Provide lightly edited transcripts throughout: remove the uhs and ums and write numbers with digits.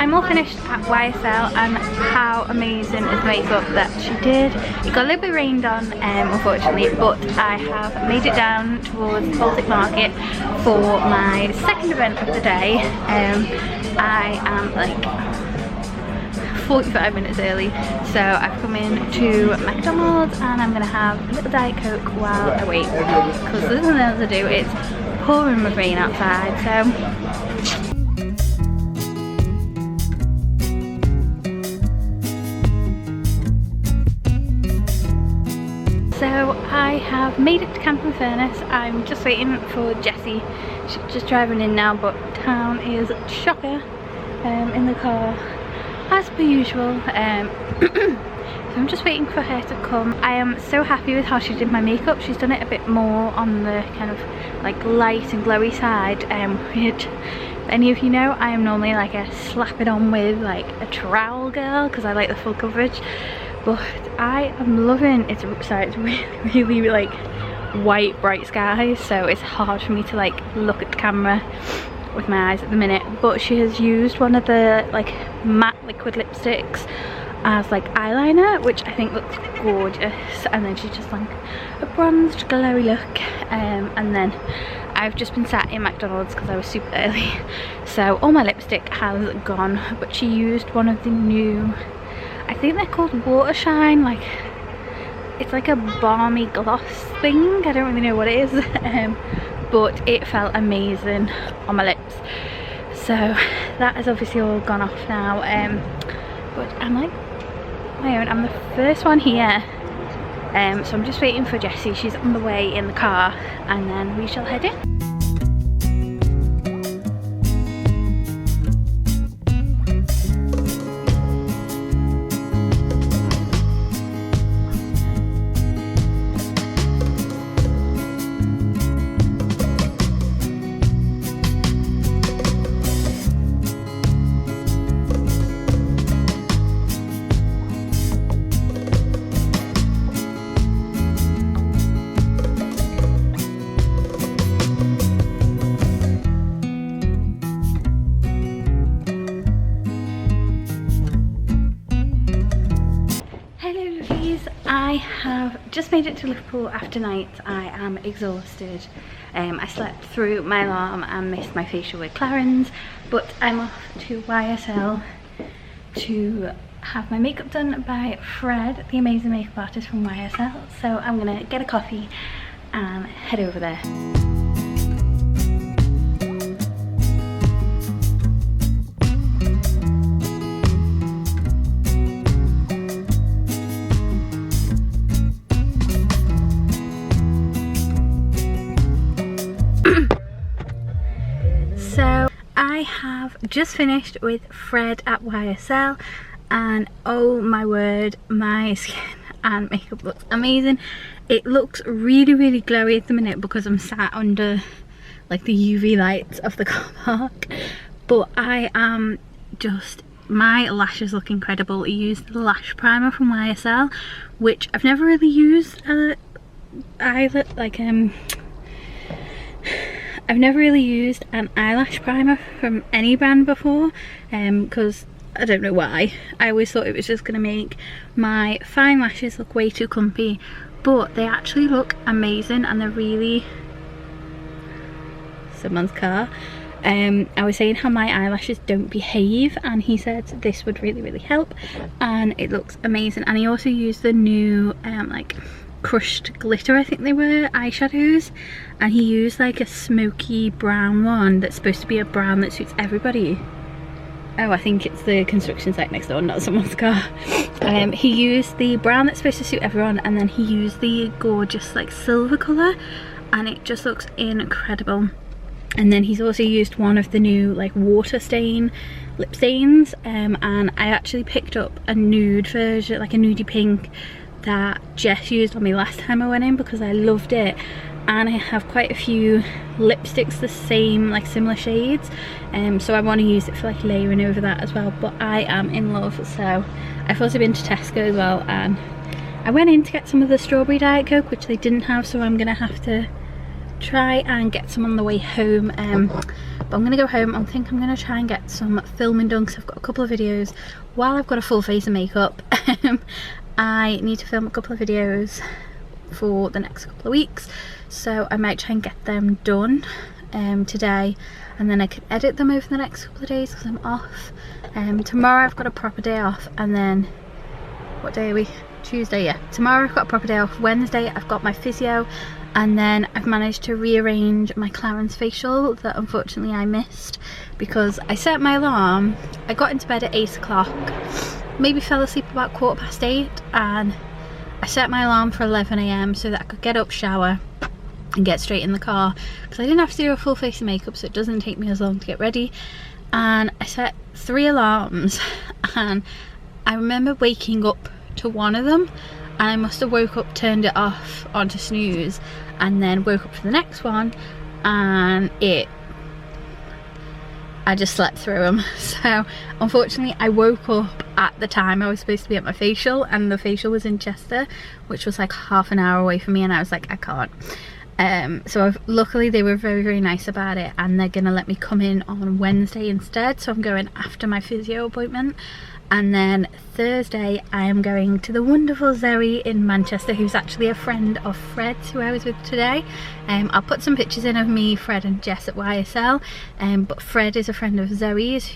I'm all finished at YSL, and how amazing is the makeup that she did. It got a little bit rained on, unfortunately, but I have made it down towards Baltic Market for my second event of the day. I am like 45 minutes early, so I've come in to McDonald's and I'm gonna have a little Diet Coke while I wait, because there's nothing else to do. It's pouring with rain outside, so I have made it to Camp and Furnace. I'm just waiting for Jessie. She's just driving in now, but town is chocker in the car as per usual. So I'm just waiting for her to come. I am so happy with how she did my makeup. She's done it a bit more on the kind of like light and glowy side, which any of you know, I am normally like a slap it on with like a trowel girl because I like the full coverage. But I am loving it. Sorry, it's really like white bright skies, so it's hard for me to like look at the camera with my eyes at the minute. But she has used one of the like matte liquid lipsticks as like eyeliner, which I think looks gorgeous, and then she's just like a bronzed glowy look. And then I've just been sat in McDonald's because I was super early, so all my lipstick has gone, but she used one of the new, I think they're called Water Shine, like it's like a balmy gloss thing, I don't really know what it is. But it felt amazing on my lips, so that has obviously all gone off now. But I'm like my own, I'm the first one here, so I'm just waiting for Jessie. She's on the way in the car, and then we shall head in. I have just made it to Liverpool after night. I am exhausted. I slept through my alarm and missed my facial with Clarins, but I'm off to YSL to have my makeup done by Fred, the amazing makeup artist from YSL. So I'm gonna get a coffee and head over there. So I have just finished with Fred at YSL, and oh my word, my skin and makeup looks amazing. It looks really glowy at the minute because I'm sat under like the UV lights of the car park, but I am just, my lashes look incredible. I used the lash primer from YSL, which I've never really used I've never really used an eyelash primer from any brand before, because I don't know why. I always thought it was just going to make my fine lashes look way too clumpy, but they actually look amazing, and they're really... Someone's car. I was saying how my eyelashes don't behave, and he said this would really help, and it looks amazing. And he also used the new like crushed glitter, I think they were, eyeshadows, and he used like a smoky brown one that's supposed to be a brown that suits everybody. Oh, I think it's the construction site next door, not someone's car. He used the brown that's supposed to suit everyone, and then he used the gorgeous like silver colour, and it just looks incredible. And then he's also used one of the new like water stain lip stains, and I actually picked up a nude version, like a nudie pink, that Jess used on me last time I went in because I loved it. And I have quite a few lipsticks the same, like similar shades, so I want to use it for like layering over that as well. But I am in love. So I've also been to Tesco as well, and I went in to get some of the strawberry Diet Coke, which they didn't have, so I'm gonna have to try and get some on the way home, but I'm gonna go home. I think I'm gonna try and get some filming done because I've got a couple of videos while I've got a full face of makeup. I need to film a couple of videos for the next couple of weeks, so I might try and get them done today, and then I can edit them over the next couple of days because I'm off. Tomorrow I've got a proper day off, and then what day are we? Tuesday, yeah. Tomorrow I've got a proper day off. Wednesday I've got my physio, and then I've managed to rearrange my Clarence facial that unfortunately I missed because I set my alarm. I got into bed at 8 o'clock, maybe fell asleep about 8:15, and I set my alarm for 11 AM so that I could get up, shower and get straight in the car because I didn't have to do a full face of makeup, so it doesn't take me as long to get ready. And I set 3 alarms, and I remember waking up to one of them, and I must have woke up, turned it off onto snooze, and then woke up for the next one, and I just slept through them. So unfortunately I woke up at the time I was supposed to be at my facial, and the facial was in Chester, which was like half an hour away from me, and I was like, I can't. So luckily they were very, very nice about it, and they're gonna let me come in on Wednesday instead, so I'm going after my physio appointment. And then Thursday I am going to the wonderful Zoe in Manchester, who's actually a friend of Fred's, who I was with today. I'll put some pictures in of me, Fred and Jess at YSL, but Fred is a friend of Zoe's.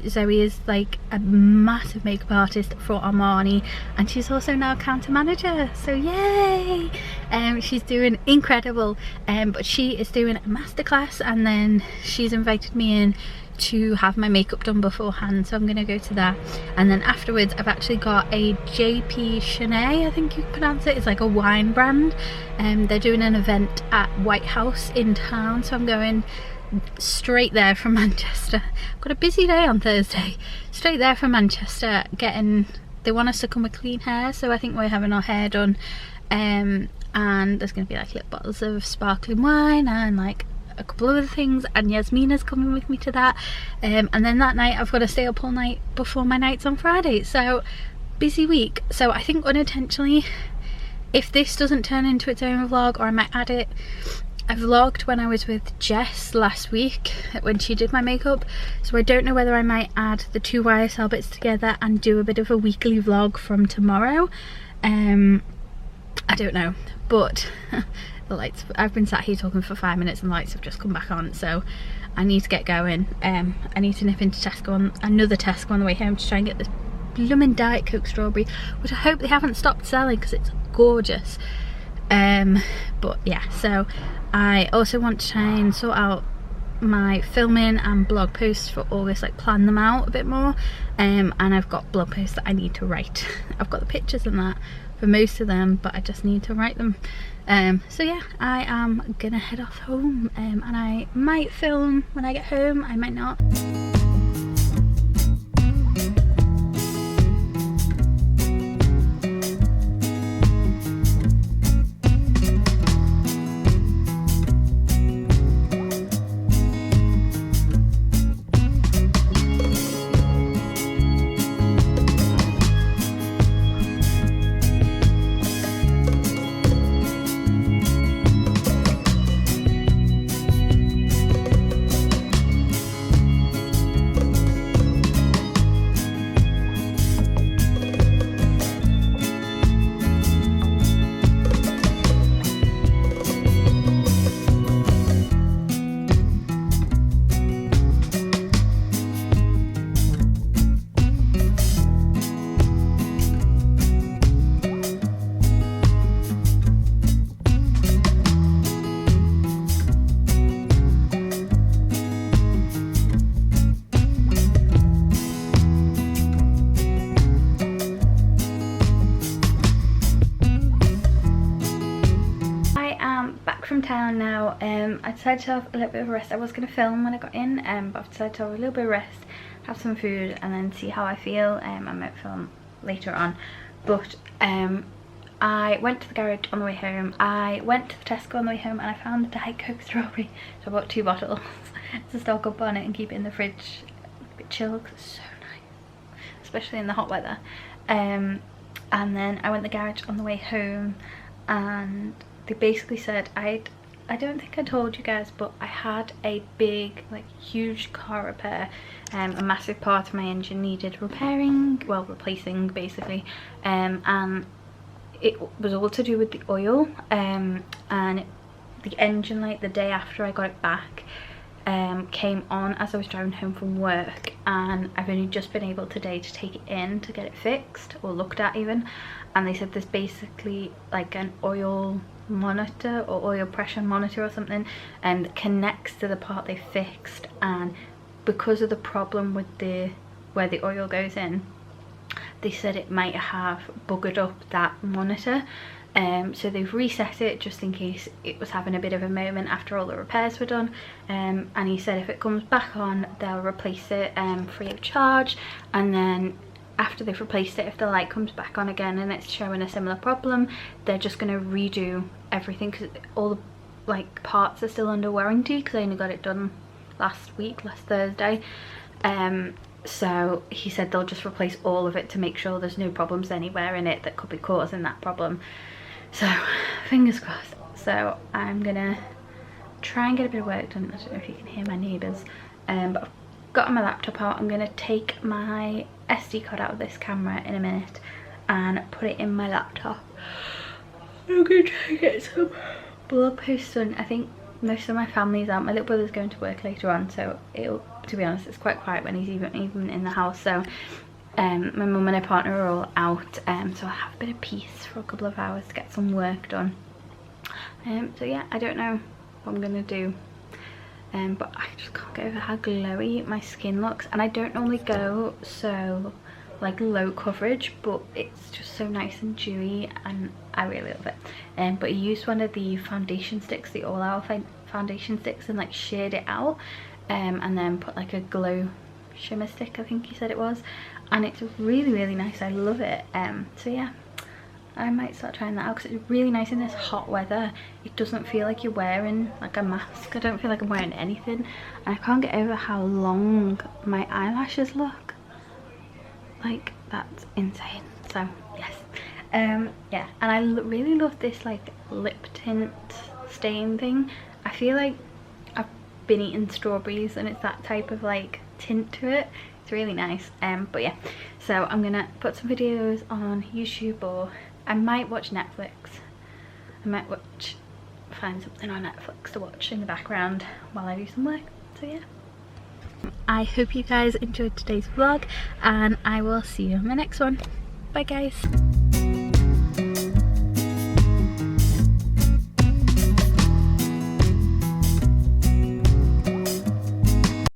Zoe is like a massive makeup artist for Armani, and she's also now counter manager, so yay! She's doing incredible, but she is doing a masterclass, and then she's invited me in to have my makeup done beforehand, so I'm gonna go to that. And then afterwards I've actually got a JP Chenet, I think you pronounce it. It's like a wine brand, and they're doing an event at White House in town, so I'm going straight there from Manchester. I've got a busy day on Thursday. Straight there from Manchester, they want us to come with clean hair, so I think we're having our hair done, and there's gonna be like little bottles of sparkling wine and like a couple of other things, and Yasmina's coming with me to that, and then that night I've got to stay up all night before my nights on Friday, so busy week. So I think unintentionally, if this doesn't turn into its own vlog, or I might add it, I vlogged when I was with Jess last week when she did my makeup, so I don't know whether I might add the 2 YSL bits together and do a bit of a weekly vlog from tomorrow. I don't know, but the lights, I've been sat here talking for 5 minutes and the lights have just come back on, so I need to get going. I need to nip into Tesco, another Tesco on the way home, to try and get this blooming Diet Coke strawberry, which I hope they haven't stopped selling because it's gorgeous. But yeah, so I also want to try and sort out my filming and blog posts for August, like plan them out a bit more, and I've got blog posts that I need to write. I've got the pictures and that for most of them, but I just need to write them. So yeah, I am gonna head off home, and I might film when I get home, I might not. From town now. I decided to have a little bit of a rest. I was going to film when I got in, but I've decided to have a little bit of rest, have some food, and then see how I feel. I might film later on, but I went to the garage on the way home. I went to the Tesco on the way home, and I found the Diet Coke strawberry, so I bought 2 bottles to stock up on it and keep it in the fridge a bit chilled, because it's so nice, especially in the hot weather. And then I went to the garage on the way home, and they basically said I'd I don't think I told you guys, but I had a big, like huge car repair. A massive part of my engine needed repairing, well, replacing basically, and it was all to do with the oil, and the engine light the day after I got it back came on as I was driving home from work, and I've only just been able today to take it in to get it fixed or looked at even, and they said there's basically like an oil monitor or oil pressure monitor or something that connects to the part they fixed, and because of the problem with the where the oil goes in, they said it might have buggered up that monitor. So they've reset it just in case it was having a bit of a moment after all the repairs were done, and he said if it comes back on they'll replace it free of charge, and then after they've replaced it, if the light comes back on again and it's showing a similar problem, they're just going to redo everything, because all the like parts are still under warranty, because I only got it done last Thursday. So he said they'll just replace all of it to make sure there's no problems anywhere in it that could be causing that problem. So fingers crossed. So I'm gonna try and get a bit of work done. I don't know if you can hear my neighbours, but I've got my laptop out. I'm gonna take my SD card out of this camera in a minute and put it in my laptop. I'm gonna try and get some blog posts done. I think most of my family's out. My little brother's going to work later on, so it'll, to be honest, it's quite quiet when he's even in the house. So my mum and her partner are all out, so I'll have a bit of peace for a couple of hours to get some work done. So yeah, I don't know what I'm gonna do, but I just can't get over how glowy my skin looks, and I don't normally go so like low coverage, but it's just so nice and dewy and I really love it. But he used one of the foundation sticks, the all out foundation sticks, and like sheared it out, and then put like a glow shimmer stick, I think he said it was, and it's really nice. I love it. So yeah, I might start trying that out, because it's really nice in this hot weather. It doesn't feel like you're wearing like a mask. I don't feel like I'm wearing anything, and I can't get over how long my eyelashes look. Like, that's insane. So yes, yeah, and I really love this like lip tint stain thing. I feel like I've been eating strawberries and it's that type of like tint to it. It's really nice. But yeah, so I'm gonna put some videos on YouTube, or I might watch Netflix. I might find something on Netflix to watch in the background while I do some work. So yeah, I hope you guys enjoyed today's vlog, and I will see you on the next one. Bye guys.